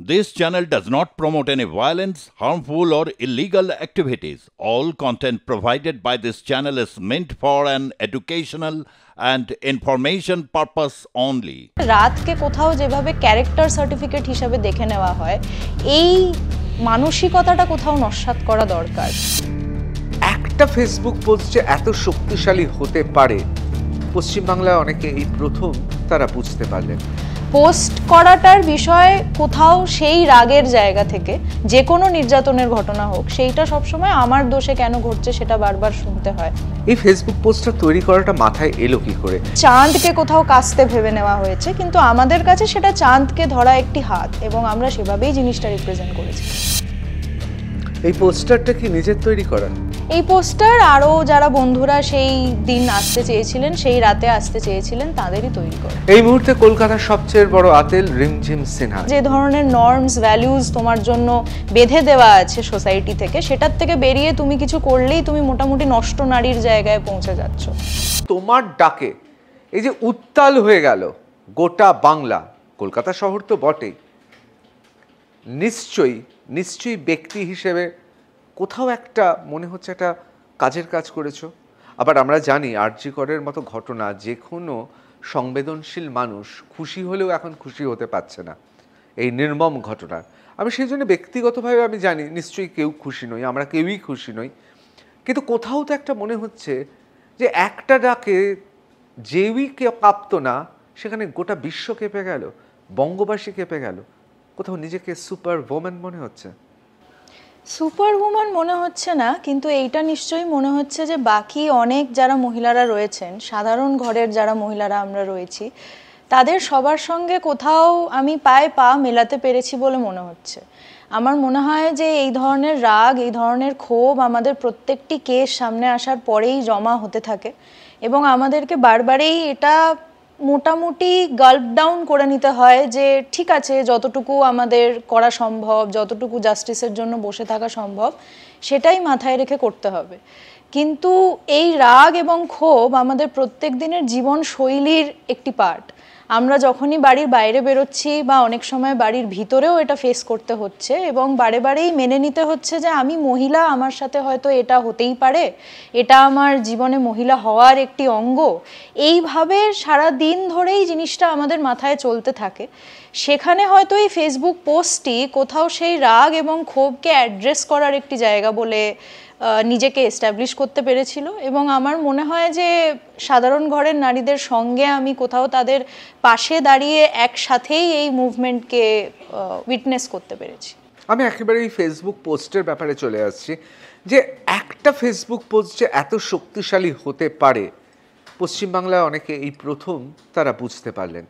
This channel does not promote any violence, harmful, or illegal activities. All content provided by this channel is meant for an educational and information purpose only. রাতকে কোথাও যেভাবে character certificate হিসাবে দেখে নেওয়া হয়, এই মানসিকতাটা কোথাও নস্যাৎ করা দরকার। একটা ফেসবুক পোস্ট যে এত শক্তিশালী হতে পারে, পশ্চিমবাংলায় অনেকে এই প্রথম তারা বুঝতে পারলেন। পোস্ট করাটার বিষয় কোথাও সেই রাগের জায়গা থেকে যে কোনো নির্যাতনের ঘটনা হোক, সেইটা সবসময় আমার দোষে কেন ঘটছে সেটা বারবার শুনতে হয়। এই ফেসবুক পোস্টটা তৈরি করাটা মাথায় এলো কি করে? চাঁদকে কোথাও কাস্তে ভেবে নেওয়া হয়েছে, কিন্তু আমাদের কাছে সেটা চাঁদকে ধরা একটি হাত, এবং আমরা সেভাবেই জিনিসটা রিপ্রেজেন্ট করেছি। এই পোস্টারটা কি নিজের তৈরি করা? এই পোস্টার আরও যারা বন্ধুরা সেই দিন আসতে চেয়েছিলেন, সেই রাতে আসতে চেয়েছিলেন, তাদেরই তৈরি করা। এই মুহূর্তে কলকাতার সবচেয়ে বড় আতেল রিমঝিম সিনহা। যে ধরনের নর্মস ভ্যালুজ তোমার জন্য বেঁধে দেওয়া আছে সোসাইটি থেকে, সেটার থেকে বেরিয়ে তুমি কিছু করলেই তুমি মোটামুটি নষ্ট নারীর জায়গায় পৌঁছে যাচ্ছ। তোমার ডাকে এই যে উত্তাল হয়ে গেল গোটা বাংলা, কলকাতা শহর তো বটেই, নিশ্চয়ই ব্যক্তি হিসেবে কোথাও একটা মনে হচ্ছে একটা কাজের কাজ করেছো। আবার আমরা জানি আরজি করের মতো ঘটনা যে কোনো সংবেদনশীল মানুষ খুশি হলেও এখন খুশি হতে পারছে না এই নির্মম ঘটনার। আমি সেই জন্য ব্যক্তিগতভাবে আমি জানি নিশ্চয়ই কেউ খুশি নই, আমরা কেউই খুশি নই, কিন্তু কোথাও তো একটা মনে হচ্ছে যে একটা ডাকে যেই কেউ কাঁপতো না, সেখানে গোটা বিশ্ব কেঁপে গেল, বঙ্গবাসী কেঁপে গেল। কোথাও নিজেকে সুপার ওম্যান মনে হচ্ছে। সুপার উম্যান মনে হচ্ছে না, কিন্তু এইটা নিশ্চয়ই মনে হচ্ছে যে বাকি অনেক যারা মহিলারা রয়েছেন, সাধারণ ঘরের যারা মহিলারা আমরা রয়েছি, তাদের সবার সঙ্গে কোথাও আমি পায়ে পা মেলাতে পেরেছি বলে মনে হচ্ছে। আমার মনে হয় যে এই ধরনের রাগ, এই ধরনের ক্ষোভ আমাদের প্রত্যেকটি কেস সামনে আসার পরেই জমা হতে থাকে, এবং আমাদেরকে বারবারই এটা মোটামুটি গাল্প ডাউন করে নিতে হয় যে ঠিক আছে, যতটুকু আমাদের করা সম্ভব, যতটুকু জাস্টিসের জন্য বসে থাকা সম্ভব, সেটাই মাথায় রেখে করতে হবে। কিন্তু এই রাগ এবং ক্ষোভ আমাদের প্রত্যেক দিনের জীবন শৈলীর একটি পার্ট। আমরা যখনই বাড়ির বাইরে বেরোচ্ছি বা অনেক সময় বাড়ির ভিতরেও এটা ফেস করতে হচ্ছে, এবং বারেই মেনে নিতে হচ্ছে যে আমি মহিলা, আমার সাথে হয়তো এটা হতেই পারে, এটা আমার জীবনে মহিলা হওয়ার একটি অঙ্গ। এইভাবে সারা দিন ধরেই জিনিসটা আমাদের মাথায় চলতে থাকে। সেখানে হয়তো এই ফেসবুক পোস্টটি কোথাও সেই রাগ এবং ক্ষোভকে অ্যাড্রেস করার একটি জায়গা বলে নিজেকে এস্টাবলিশ করতে পেরেছিল, এবং আমার মনে হয় যে সাধারণ ঘরের নারীদের সঙ্গে আমি কোথাও তাদের পাশে দাঁড়িয়ে একসাথেই এই মুভমেন্টকে উইটনেস করতে পেরেছি। আমি একেবারে এই ফেসবুক পোস্টের ব্যাপারে চলে আসছি, যে একটা ফেসবুক পোস্ট যে এত শক্তিশালী হতে পারে, পশ্চিমবাংলায় অনেকে এই প্রথম তারা বুঝতে পারলেন।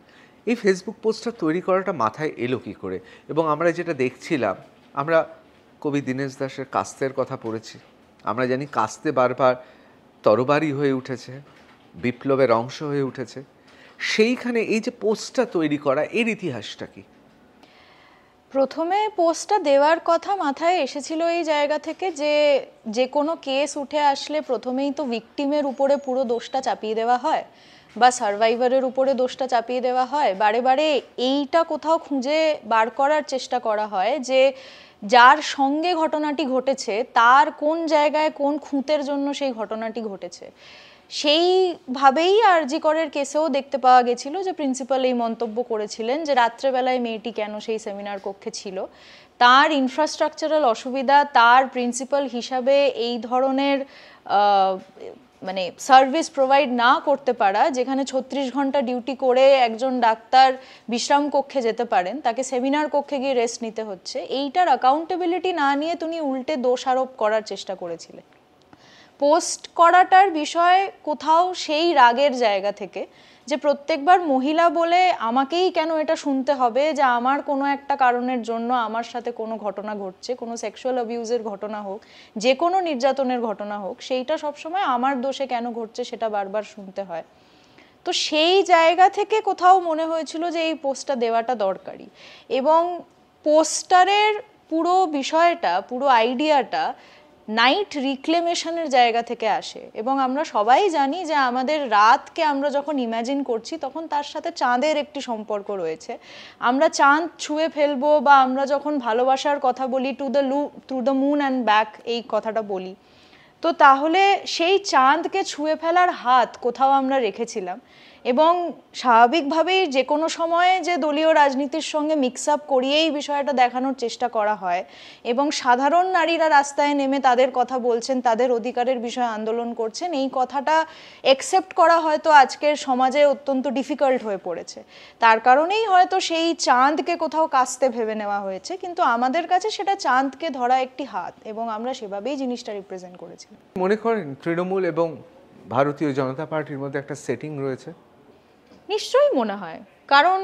এই ফেসবুক পোস্টটা তৈরি করাটা মাথায় এলো কি করে? এবং আমরা যেটা দেখছিলাম, আমরা কবি দীনেশ দাসের কাস্তের কথা পড়েছি, আমরা জানি কাস্তে বারবার তরবারি হয়ে উঠেছে, বিপ্লবের অংশ হয়ে উঠেছে। সেইখানে এই যে পোস্টটা তৈরি করা, এর ইতিহাসটা কি? প্রথমে পোস্টটা দেওয়ার কথা মাথায় এসেছিল এই জায়গা থেকে যে কোনো কেস উঠে আসলে প্রথমেই তো ভিকটিমের উপরে পুরো দোষটা চাপিয়ে দেওয়া হয়, বা সার্ভাইভারের উপরে দোষটা চাপিয়ে দেওয়া হয়। বারে এইটা কোথাও খুঁজে বার করার চেষ্টা করা হয় যে যার সঙ্গে ঘটনাটি ঘটেছে তার কোন জায়গায় কোন খুঁতের জন্য সেই ঘটনাটি ঘটেছে। সেইভাবেই আরজি করের কেসেও দেখতে পাওয়া গেছিল যে প্রিন্সিপাল এই মন্তব্য করেছিলেন যে রাত্রেবেলায় মেয়েটি কেন সেই সেমিনার কক্ষে ছিল, তার ইনফ্রাস্ট্রাকচারাল অসুবিধা, তার প্রিন্সিপাল হিসাবে এই ধরনের মানে সার্ভিস প্রোভাইড না করতে পারা, যেখানে 36 ঘন্টা ডিউটি করে একজন ডাক্তার বিশ্রাম কক্ষে যেতে পারেন, তাকে সেমিনার কক্ষে গিয়ে রেস্ট নিতে হচ্ছে, এইটার অ্যাকাউন্টেবিলিটি না নিয়ে তুমি উল্টে দোষারোপ করার চেষ্টা করেছিলে। পোস্ট করাটার বিষয় কোথাও সেই রাগের জায়গা থেকে যে প্রত্যেকবার মহিলা বলে আমাকেই কেন এটা শুনতে হবে যে আমার কোনো একটা কারণের জন্য আমার সাথে কোনো ঘটনা ঘটছে, কোনো সেক্সুয়াল অ্যাবিউজের ঘটনা হোক, যে কোনো নির্যাতনের ঘটনা হোক, সেইটা সবসময় আমার দোষে কেন ঘটছে সেটা বারবার শুনতে হয়। তো সেই জায়গা থেকে কোথাও মনে হয়েছিল যে এই পোস্টটা দেওয়াটা দরকারি, এবং পোস্টারের পুরো বিষয়টা, পুরো আইডিয়াটা নাইট রিক্লেমেশনের জায়গা থেকে আসে, এবং আমরা সবাই জানি যে আমাদের রাতকে আমরা যখন ইম্যাজিন করছি তখন তার সাথে চাঁদের একটি সম্পর্ক রয়েছে। আমরা চাঁদ ছুঁয়ে ফেলবো, বা আমরা যখন ভালোবাসার কথা বলি to the moon and back, এই কথাটা বলি, তো তাহলে সেই চাঁদকে ছুঁয়ে ফেলার হাত কোথাও আমরা রেখেছিলাম। এবং স্বাভাবিকভাবেই যে কোনো সময়ে যে দলীয় রাজনীতির সঙ্গে মিক্স আপ করিয়েই বিষয়টা দেখানোর চেষ্টা করা হয়, এবং সাধারণ নারীরা রাস্তায় নেমে তাদের কথা বলছেন, তাদের অধিকারের বিষয়ে আন্দোলন করছেন, এই কথাটা একসেপ্ট করা হয়তো আজকের সমাজে অত্যন্ত ডিফিকাল্ট হয়ে পড়েছে। তার কারণেই হয়তো সেই চাঁদকে কোথাও কাস্তে ভেবে নেওয়া হয়েছে, কিন্তু আমাদের কাছে সেটা চাঁদকে ধরা একটি হাত, এবং আমরা সেভাবেই জিনিসটা রিপ্রেজেন্ট করেছি। মনে করেন তৃণমূল এবং ভারতীয় জনতা পার্টির মধ্যে একটা সেটিং রয়েছে? নিশ্চয়ই মনে হয়, কারণ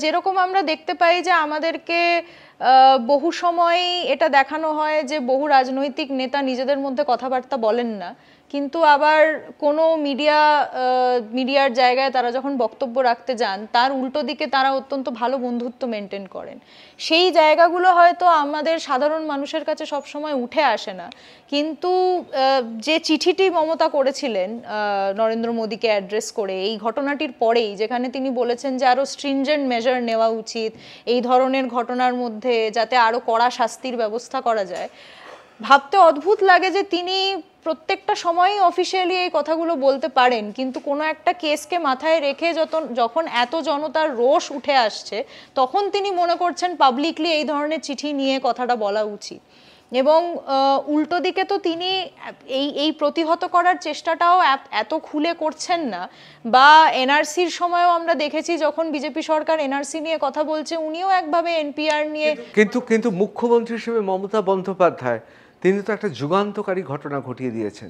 যেরকম আমরা দেখতে পাই যে আমাদেরকে বহু সময় এটা দেখানো হয় যে বহু রাজনৈতিক নেতা নিজেদের মধ্যে কথাবার্তা বলেন না, কিন্তু আবার কোনো মিডিয়ার জায়গায় তারা যখন বক্তব্য রাখতে যান তার উল্টো দিকে তারা অত্যন্ত ভালো বন্ধুত্ব মেনটেন করেন। সেই জায়গাগুলো হয়তো আমাদের সাধারণ মানুষের কাছে সবসময় উঠে আসে না, কিন্তু যে চিঠিটি মমতা করেছিলেন নরেন্দ্র মোদীকে অ্যাড্রেস করে এই ঘটনাটির পরেই, যেখানে তিনি বলেছেন যে আরও স্ট্রিনজেন্ট মেজার নেওয়া উচিত এই ধরনের ঘটনার মধ্যে, যাতে আরও কড়া শাস্তির ব্যবস্থা করা যায়, ভাবতে অদ্ভুত লাগে যে তিনি প্রত্যেকটা সময়ই অফিসিয়ালি এই কথাগুলো বলতে পারেন, কিন্তু কোনো একটা কেসকে মাথায় রেখে যখন এত জনতার রোষ উঠে আসছে তখন তিনি মনে করছেন পাবলিকলি এই ধরনের চিঠি নিয়ে কথাটা বলা উচিত। এবং উল্টো দিকে তো তিনি এই প্রতিহত করার চেষ্টাটাও এত খুলে করছেন না, বা এনআরসির সময়ও আমরা দেখেছি যখন বিজেপি সরকার এনআরসি নিয়ে কথা বলছে উনিও একভাবে এনপিআর নিয়ে। কিন্তু মুখ্যমন্ত্রী হিসেবে মমতা বন্দ্যোপাধ্যায় তিনি তো একটা যুগান্তকারী ঘটনা ঘটিয়ে দিয়েছেন।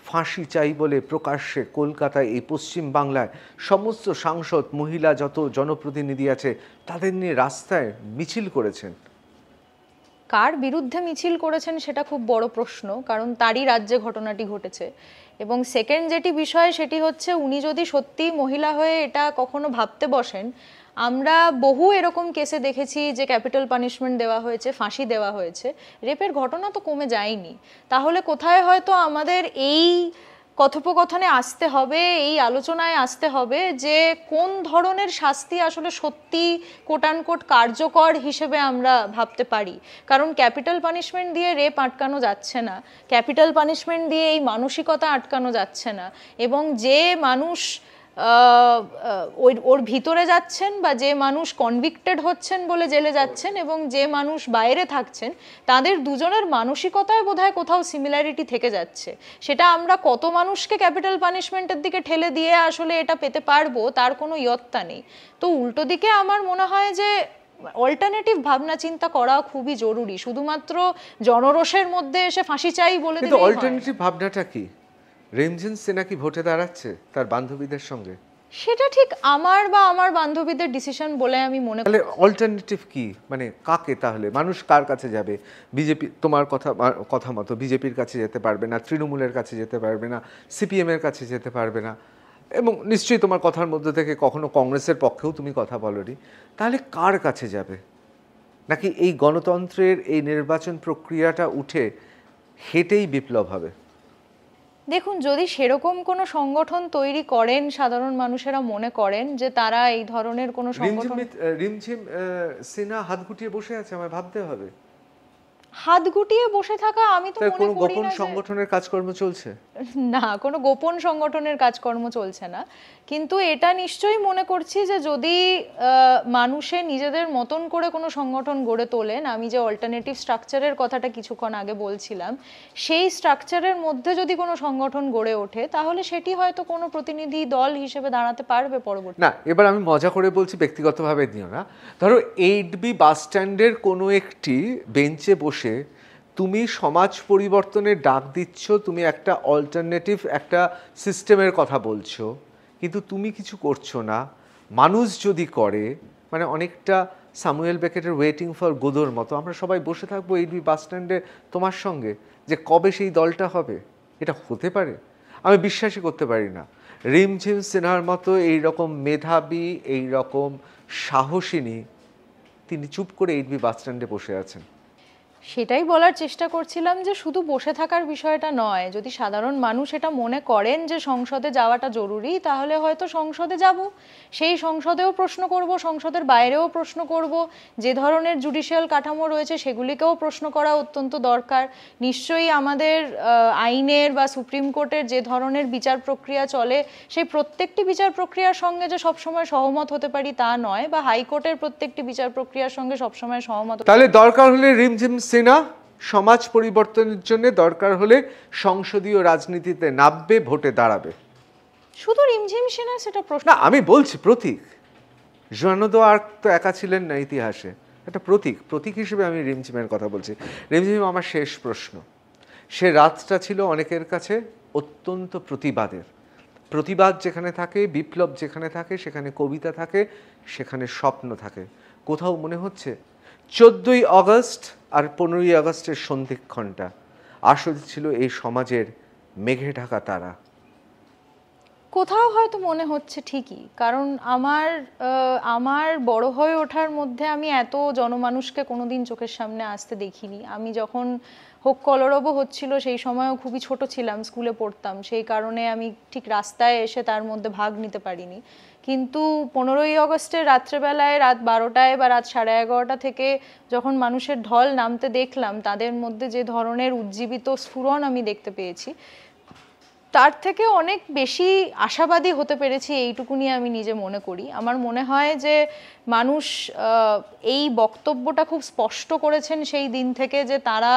ফাঁসি চাই বলে প্রকাশ্যে কলকাতায়, এই পশ্চিম বাংলায় সমস্ত সাংসদ, মহিলা যত জনপ্রতিনিধি আছে তাদের নিয়ে রাস্তায় মিছিল করেছেন। কার বিরুদ্ধে মিছিল করেছেন সেটা খুব বড় প্রশ্ন, কারণ তারই রাজ্যে ঘটনাটি ঘটেছে। এবং সেকেন্ড যেটি বিষয় সেটি হচ্ছে, উনি যদি সত্যি মহিলা হয়ে এটা কখনো ভাবতে বসেন, আমরা বহু এরকম কেসে দেখেছি যে ক্যাপিটাল পানিশমেন্ট দেওয়া হয়েছে, ফাঁসি দেওয়া হয়েছে, রেপের ঘটনা তো কমে যায়নি। তাহলে কোথায় হয়তো আমাদের এই কথোপকথনে আসতে হবে, এই আলোচনায় আসতে হবে যে কোন ধরনের শাস্তি আসলে সত্যি কোটানকোট কার্যকর হিসেবে আমরা ভাবতে পারি। কারণ ক্যাপিটাল পানিশমেন্ট দিয়ে রেপ আটকানো যাচ্ছে না, ক্যাপিটাল পানিশমেন্ট দিয়ে এই মানসিকতা আটকানো যাচ্ছে না, এবং যে মানুষ ওর ভিতরে যাচ্ছেন, বা যে মানুষ কনভিক্টেড হচ্ছেন বলে জেলে যাচ্ছেন, এবং যে মানুষ বাইরে থাকছেন, তাদের দুজনের মানসিকতায় বোধহয় কোথাও সিমিলারিটি থেকে যাচ্ছে। সেটা আমরা কত মানুষকে ক্যাপিটাল পানিশমেন্টের দিকে ঠেলে দিয়ে আসলে এটা পেতে পারবো তার কোনো ইয়ত্তা নেই। তো উল্টো দিকে আমার মনে হয় যে অল্টারনেটিভ ভাবনা চিন্তা করা খুবই জরুরি, শুধুমাত্র জনরোষের মধ্যে এসে ফাঁসি চাই বলে দিলেই হয়। অল্টারনেটিভ ভাবনাটা কি? রিমঝিম সিনহা কি ভোটে দাঁড়াচ্ছে তার বান্ধবীদের সঙ্গে? সেটা ঠিক আমার বা আমার বান্ধবীদের ডিসিশন বলে আমি মনে করি। তাহলে অল্টারনেটিভ কি, মানে কাকে, তাহলে মানুষ কার কাছে যাবে? বিজেপি, তোমার কথা মতো বিজেপির কাছে যেতে পারবে না, তৃণমূলের কাছে যেতে পারবে না, সিপিএম এর কাছে যেতে পারবে না, এবং নিশ্চয়ই তোমার কথার মধ্যে থেকে কখনো কংগ্রেসের পক্ষেও তুমি কথা বলোনি। তাহলে কার কাছে যাবে? নাকি এই গণতন্ত্রের এই নির্বাচন প্রক্রিয়াটা উঠে হেঁটেই বিপ্লব হবে? দেখুন, যদি সেরকম কোনো সংগঠন তৈরি করেন, সাধারণ মানুষেরা মনে করেন যে তারা এই ধরনের কোনো সংগঠন। রিমঝিম সিনহা হাত গুটিয়ে বসে আছে, আমায় ভাবতে হবে। হাত গুটিয়ে বসে থাকা আমি তো মনে করি না। কোনো গোপন সংগঠনের কাজকর্ম চলছে? না, কোনো গোপন সংগঠনের কাজকর্ম চলছে না, কিন্তু এটা নিশ্চয়ই মনে করছি যে যদি মানুষে নিজেদের মতন করে কোনো সংগঠন গড়ে তোলেন, আমি যে অল্টারনেটিভ স্ট্রাকচারের কথাটা কিছুক্ষণ আগে বলছিলাম, সেই স্ট্রাকচারের মধ্যে যদি কোনো সংগঠন গড়ে ওঠে তাহলে সেটি হয়তো কোনো প্রতিনিধি দল হিসেবে দাঁড়াতে পারবে পরবর্তী। না, এবার আমি মজা করে বলছি, ব্যক্তিগতভাবে দিও না। ধরো 8B বাস স্ট্যান্ডের কোনো একটি বেঞ্চে বসে তুমি সমাজ পরিবর্তনের ডাক দিচ্ছ, তুমি একটা অল্টারনেটিভ একটা সিস্টেমের কথা বলছো, কিন্তু তুমি কিছু করছো না। মানুষ যদি করে, মানে অনেকটা স্যামুয়েল বেকেটের ওয়েটিং ফর গোদোর মতো, আমরা সবাই বসে থাকবো 8B বাস স্ট্যান্ডে তোমার সঙ্গে, যে কবে সেই দলটা হবে। এটা হতে পারে? আমি বিশ্বাসই করতে পারি না। রিমঝিম সিনহার মতো এইরকম মেধাবী, এইরকম সাহসিনী, তিনি চুপ করে 8B বাস স্ট্যান্ডে বসে আছেন। সেটাই বলার চেষ্টা করছিলাম যে শুধু বসে থাকার বিষয়টা নয়, যদি সাধারণ মানুষ এটা মনে করেন যে সংসদে যাওয়াটা জরুরি, তাহলে হয়তো সংসদে যাব, সেই সংসদেও প্রশ্ন করব, সংসদের বাইরেও প্রশ্ন করব, যে ধরনের জুডিশিয়াল কাঠামো রয়েছে সেগুলিকেও প্রশ্ন করা অত্যন্ত দরকার। নিশ্চয়ই আমাদের আইনের বা সুপ্রিম কোর্টের যে ধরনের বিচার প্রক্রিয়া চলে সেই প্রত্যেকটি বিচার প্রক্রিয়ার সঙ্গে যে সবসময় সহমত হতে পারি তা নয়, বা হাইকোর্টের প্রত্যেকটি বিচার প্রক্রিয়ার সঙ্গে সবসময় সহমত। তাহলে দরকার হলে রিমঝিম সিনহা সমাজ পরিবর্তনের জন্য দরকার হলে সংসদীয় রাজনীতিতে নামবে, ভোটে দাঁড়াবে। শুধু রিমঝিম সেনা সেটা প্রশ্ন না, আমি বলছি প্রতীক। জোয়ানো আর্ক তো একা ছিলেন না ইতিহাসে, একটা প্রতীক হিসেবে আমি রিমঝিমের কথা বলছি। রিমঝিম আমার শেষ প্রশ্ন। সে রাতটা ছিল অনেকের কাছে অত্যন্ত প্রতিবাদ যেখানে থাকে, বিপ্লব যেখানে থাকে, সেখানে কবিতা থাকে, সেখানে স্বপ্ন থাকে। কোথাও মনে হচ্ছে 14ই আগস্ট আর 15ই আগস্টের সন্ধিক্ষণটা আসলে ছিল এই সমাজের মেঘে ঢাকা তারা। কোথাও হয়তো মনে হচ্ছে ঠিকই, কারণ আমার বড় হয়ে ওঠার মধ্যে আমি এত জনমানুষকে কোনোদিন চোখের সামনে আসতে দেখিনি। আমি যখন হোক কলরব হচ্ছিল সেই সময়ও খুবই ছোট ছিলাম, স্কুলে পড়তাম, সেই কারণে আমি ঠিক রাস্তায় এসে তার মধ্যে ভাগ নিতে পারিনি। কিন্তু 15ই আগস্টের রাত্রেবেলায় রাত 12টায় বা রাত 11:30 থেকে যখন মানুষের ঢল নামতে দেখলাম, তাদের মধ্যে যে ধরনের উজ্জীবিত স্ফুরণ আমি দেখতে পেয়েছি, তার থেকে অনেক বেশি আশাবাদী হতে পেরেছি, এইটুকুনি আমি নিজে মনে করি। আমার মনে হয় যে মানুষ এই বক্তব্যটা খুব স্পষ্ট করেছেন সেই দিন থেকে যে তারা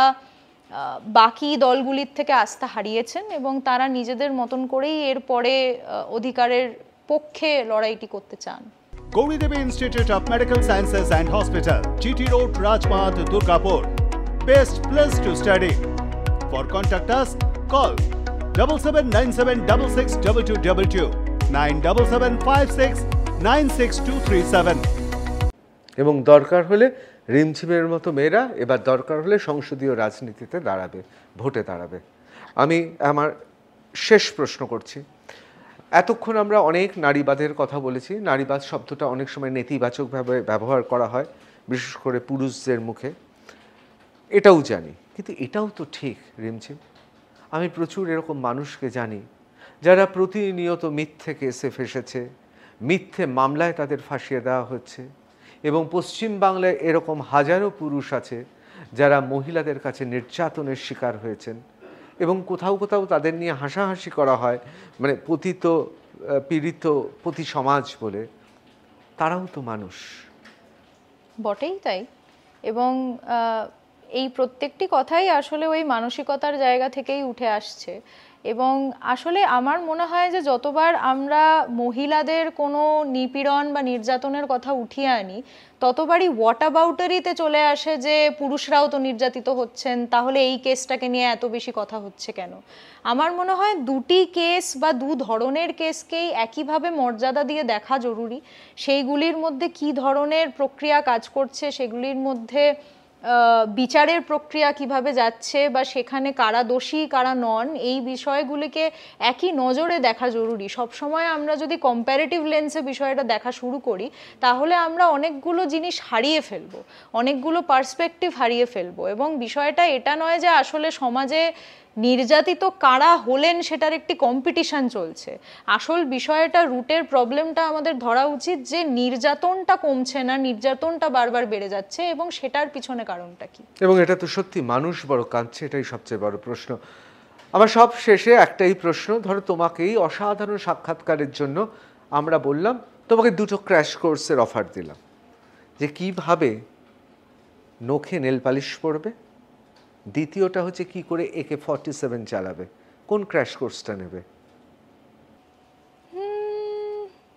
বাকি দলগুলির থেকে আস্থা হারিয়েছেন এবং তারা নিজেদের মতন করেই এরপরে অধিকারের পক্ষে লড়াইটি করতে চান। Gauri Devi Institute of Medical Sciences and Hospital, GT Road, Rajpath, Durgapur. Best place to study. For contact us, call 7797662222 97756962237. এবং দরকার হলে রিমঝিমের মতো মেয়েরা এবার দরকার হলে সংসদীয় রাজনীতিতে দাঁড়াবে, ভোটে দাঁড়াবে। আমি আমার শেষ প্রশ্ন করছি। এতক্ষণ আমরা অনেক নারীবাদের কথা বলেছি। নারীবাদ শব্দটা অনেক সময় নেতিবাচকভাবে ব্যবহার করা হয়, বিশেষ করে পুরুষদের মুখে, এটাও জানি। কিন্তু এটাও তো ঠিক রিমঝিম। আমি প্রচুর এরকম মানুষকে জানি যারা প্রতিনিয়ত মিথ্যে কেসে ফেসেছে, মিথ্যে মামলায় তাদের ফাঁসিয়ে দেওয়া হচ্ছে। এবং পশ্চিম বাংলায় এরকম হাজারো পুরুষ আছে যারা মহিলাদের কাছে নির্যাতনের শিকার হয়েছেন এবং কোথাও কোথাও তাদের নিয়ে হাসাহাসি করা হয়, মানে পীড়িত পতি সমাজ বলে। তারাও তো মানুষ। বটেই তাই। এবং এই প্রত্যেকটি কথাই আসলে ওই মানসিকতার জায়গা থেকেই উঠে আসছে। এবং আসলে আমার মনে হয় যে যতবার আমরা মহিলাদের কোনো নিপীড়ন বা নির্যাতনের কথা উঠিয়ে আনি, ততবারই হোয়াটঅ্যাবাউটারিতে চলে আসে যে পুরুষরাও তো নির্যাতিত হচ্ছেন, তাহলে এই কেসটাকে নিয়ে এত বেশি কথা হচ্ছে কেন। আমার মনে হয় দুটি কেস বা দু ধরনের কেসকেই একইভাবে মর্যাদা দিয়ে দেখা জরুরি। সেইগুলির মধ্যে কি ধরনের প্রক্রিয়া কাজ করছে, সেগুলির মধ্যে বিচারের প্রক্রিয়া কিভাবে যাচ্ছে, বা সেখানে কারা দোষী কারা নন, এই বিষয়গুলিকে একই নজরে দেখা জরুরি। সবসময় আমরা যদি কম্প্যারেটিভ লেন্সে বিষয়টা দেখা শুরু করি, তাহলে আমরা অনেকগুলো জিনিস হারিয়ে ফেলবো, অনেকগুলো পার্সপেক্টিভ হারিয়ে ফেলবো। এবং বিষয়টা এটা নয় যে আসলে সমাজে নির্যাতিত কারা হলেন সেটার একটি কম্পিটিশন চলছে। আসল বিষয়টা, রুটের প্রবলেমটা আমাদের ধরা উচিত যে নির্যাতনটা কমছে না, নির্যাতনটা বারবার বেড়ে যাচ্ছে, এবং সেটার পিছনে কারণটা কি। এবং এটা তো সত্যি, মানুষ বড় কাঁদছে, এটাই সবচেয়ে বড় প্রশ্ন। আমার সব শেষে একটাই প্রশ্ন, ধরো তোমাকে এই অসাধারণ সাক্ষাৎকারের জন্য আমরা বললাম তোমাকে 2টো ক্র্যাশ কোর্সের অফার দিলাম, যে কিভাবে নখে নেল পালিশ পরবে, দ্বিতীয়টা হচ্ছে কি করে AK-47 চালাবে। কোন ক্র্যাশ কোর্সটা নেবে?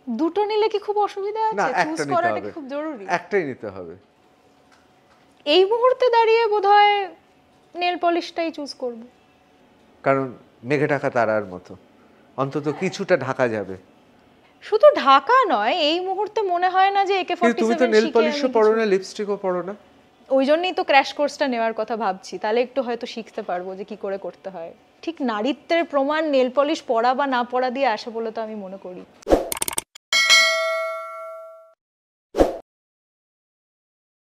দুটো নিলে কি খুব অসুবিধা আছে? না, চুজ একটা নিতে করাটা হবে, খুব জরুরি। একটাই নিতে হবে। এই মুহূর্তে দাঁড়িয়ে বোধহয় নেল পলিশটাই চুজ করব, কারণ মেঘে ঢাকা তারার মতো অন্তত কিছুটা ঢাকা যাবে। শুধু ঢাকা নয়, এই মুহূর্তে মনে হয় না যে AK-47 তুমি তো নেল পলিশও পরো না, লিপস্টিকও পরো না। ওই জন্যই তো ক্র্যাশ কোর্সটা নেওয়ার কথা ভাবছি, তাহলে একটু হয়তো শিখতে পারবো যে কি করে করতে হয়। ঠিক নারীত্বের প্রমাণ নেল পলিশ পরা বা না পরা দিয়ে আসে বলে তো আমি মনে করি।